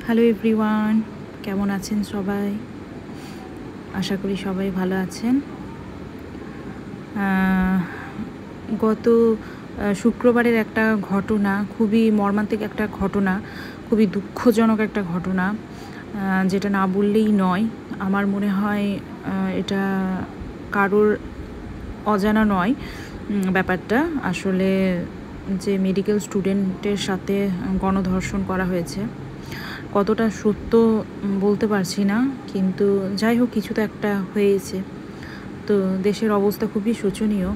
Hello everyone, কেমন আছেন সবাই? আশা করি সবাই ভালো আছেন। গত শুক্রবারের একটা ঘটনা, খুবই মর্মান্তিক একটা ঘটনা, খুবই দুঃখজনক একটা ঘটনা, যেটা না বললেই নয়। আমার মনে হয় এটা কারোর অজানা নয় ব্যাপারটা। আসলে যে মেডিকেল স্টুডেন্টের সাথে গণধর্ষণ করা হয়েছে, কতটা সত্য বলতে পারছি না, কিন্তু যাই হোক কিছু তো একটা হয়েছে। তো দেশের অবস্থা খুবই শোচনীয়।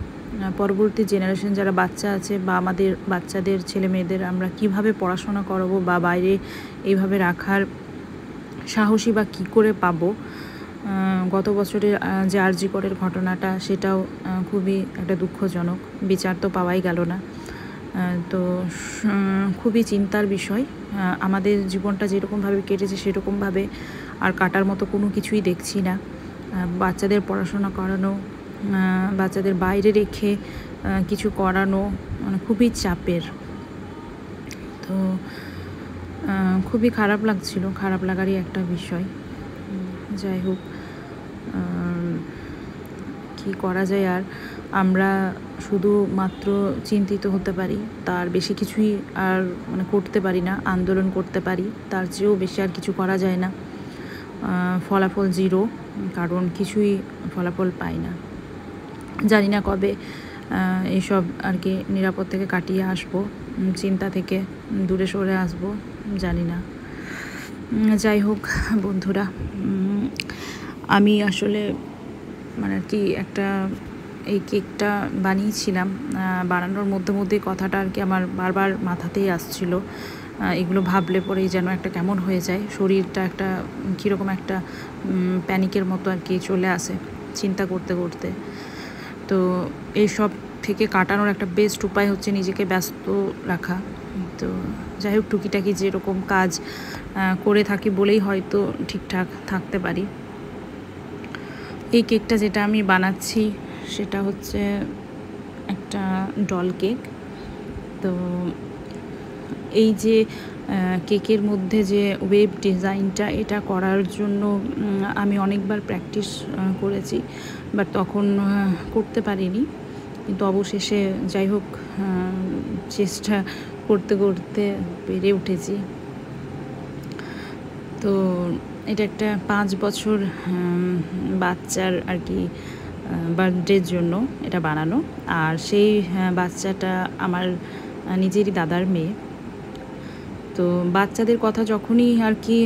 পরবর্তী জেনারেশন যারা বাচ্চা আছে বা আমাদের বাচ্চাদের ছেলে মেয়েদের আমরা কিভাবে পড়াশোনা করাবো বা বাইরে এইভাবে রাখার সাহসী বা কী করে পাবো। গত বছরের যে আরজি করের ঘটনাটা, সেটাও খুবই একটা দুঃখজনক। বিচার তো পাওয়াই গেল না। তো খুবই চিন্তার বিষয়। আমাদের জীবনটা যেরকমভাবে কেটেছে সেরকমভাবে আর কাটার মতো কোনো কিছুই দেখছি না। বাচ্চাদের পড়াশোনা করানো, বাচ্চাদের বাইরে রেখে কিছু করানো মানে খুবই চাপের। তো খুবই খারাপ লাগছিল, খারাপ লাগারই একটা বিষয়। যাই হোক, কি করা যায় আর। আমরা শুধুমাত্র চিন্তিত হতে পারি, তার বেশি কিছুই আর মানে করতে পারি না। আন্দোলন করতে পারি, তার চেয়েও বেশি আর কিছু করা যায় না। ফলাফল জিরো, কারণ কিছুই ফলাফল পাই না। জানি না কবে এইসব আর কি নিরাপদ থেকে কাটিয়ে আসবো, চিন্তা থেকে দূরে সরে আসবো, জানি না। যাই হোক বন্ধুরা, আমি আসলে মানে আর কি একটা এই কেকটা বানিয়েছিলাম। বানানোর মধ্যে কথাটা আর কি আমার বারবার মাথাতেই আসছিল। এগুলো ভাবলে পরেই যেন একটা কেমন হয়ে যায়, শরীরটা একটা কীরকম একটা প্যানিকের মতো আর কি চলে আসে চিন্তা করতে করতে। তো এইসব থেকে কাটানোর একটা বেস্ট উপায় হচ্ছে নিজেকে ব্যস্ত রাখা। তো যাই হোক, টুকিটাকি যেরকম কাজ করে থাকি বলেই হয়তো ঠিকঠাক থাকতে পারি। এই কেকটা যেটা আমি বানাচ্ছি সেটা হচ্ছে একটা ডল কেক। তো এই যে কেকের মধ্যে যে ওয়েব ডিজাইনটা, এটা করার জন্য আমি অনেকবার প্র্যাকটিস করেছি, বাট তখন করতে পারিনি। কিন্তু অবশেষে যাই হোক চেষ্টা করতে করতে পেরে উঠেছি। তো এটা একটা 5 বছর বাচ্চার আর কি বার্থডের জন্য এটা বানানো। আর সেই বাচ্চাটা আমার নিজেরই দাদার মেয়ে। তো বাচ্চাদের কথা যখনই আর কি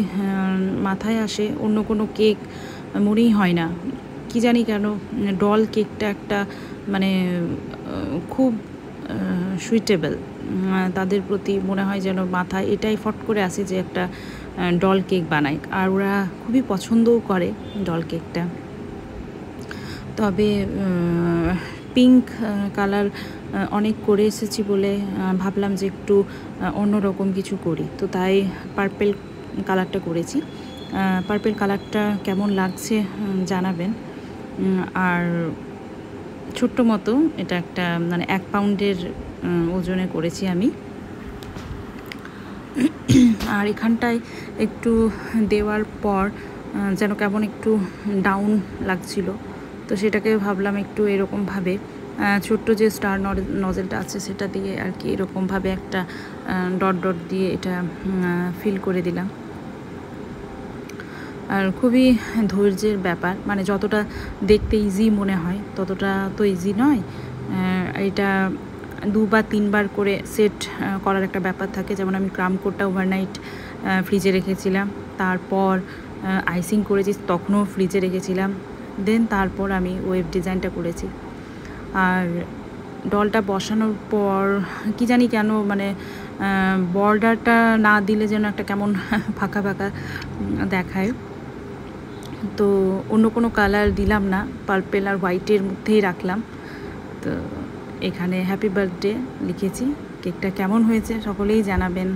মাথায় আসে, অন্য কোনো কেক মনেই হয় না। কি জানি কেন ডল কেকটা একটা মানে খুব সুইটেবল, তাদের প্রতি মনে হয় যেন মাথায় এটাই ফট করে আসে যে একটা ডল কেক বানায়। আর ওরা খুবই পছন্দও করে ডল কেকটা। তবে পিঙ্ক কালার অনেক করে এসেছি বলে ভাবলাম যে একটু অন্যরকম কিছু করি, তো তাই পার্পেল কালারটা করেছি। পার্পেল কালারটা কেমন লাগছে জানাবেন। আর ছোট্ট মতো এটা একটা মানে 1 পাউন্ডের ওজনে করেছি আমি। আর এখানটায় একটু দেওয়ার পর যেন কেমন একটু ডাউন লাগছিল, তো সেটাকে ভাবলাম একটু এরকমভাবে ছোট্ট যে স্টার নজেলটা আছে সেটা দিয়ে আর কি এরকমভাবে একটা ডট ডট দিয়ে এটা ফিল করে দিলাম। আর খুবই ধৈর্যের ব্যাপার, মানে যতটা দেখতে ইজি মনে হয় ততটা তো ইজি নয়। এটা 2 বা 3 বার করে সেট করার একটা ব্যাপার থাকে। যেমন আমি ক্রাম কোডটা ওভারনাইট ফ্রিজে রেখেছিলাম, তারপর আইসিং করেছি, তখনও ফ্রিজে রেখেছিলাম, দেন তারপর আমি ওয়েব ডিজাইনটা করেছি। আর ডলটা বসানোর পর কি জানি কেন মানে বর্ডারটা না দিলে যেন একটা কেমন ফাঁকা ফাঁকা দেখায়। তো অন্য কোনো কালার দিলাম না, পার্পেল আর হোয়াইটের মধ্যেই রাখলাম। তো এখানে হ্যাপি বার্থডে লিখেছি। কেকটা কেমন হয়েছে সকলেই জানাবেন।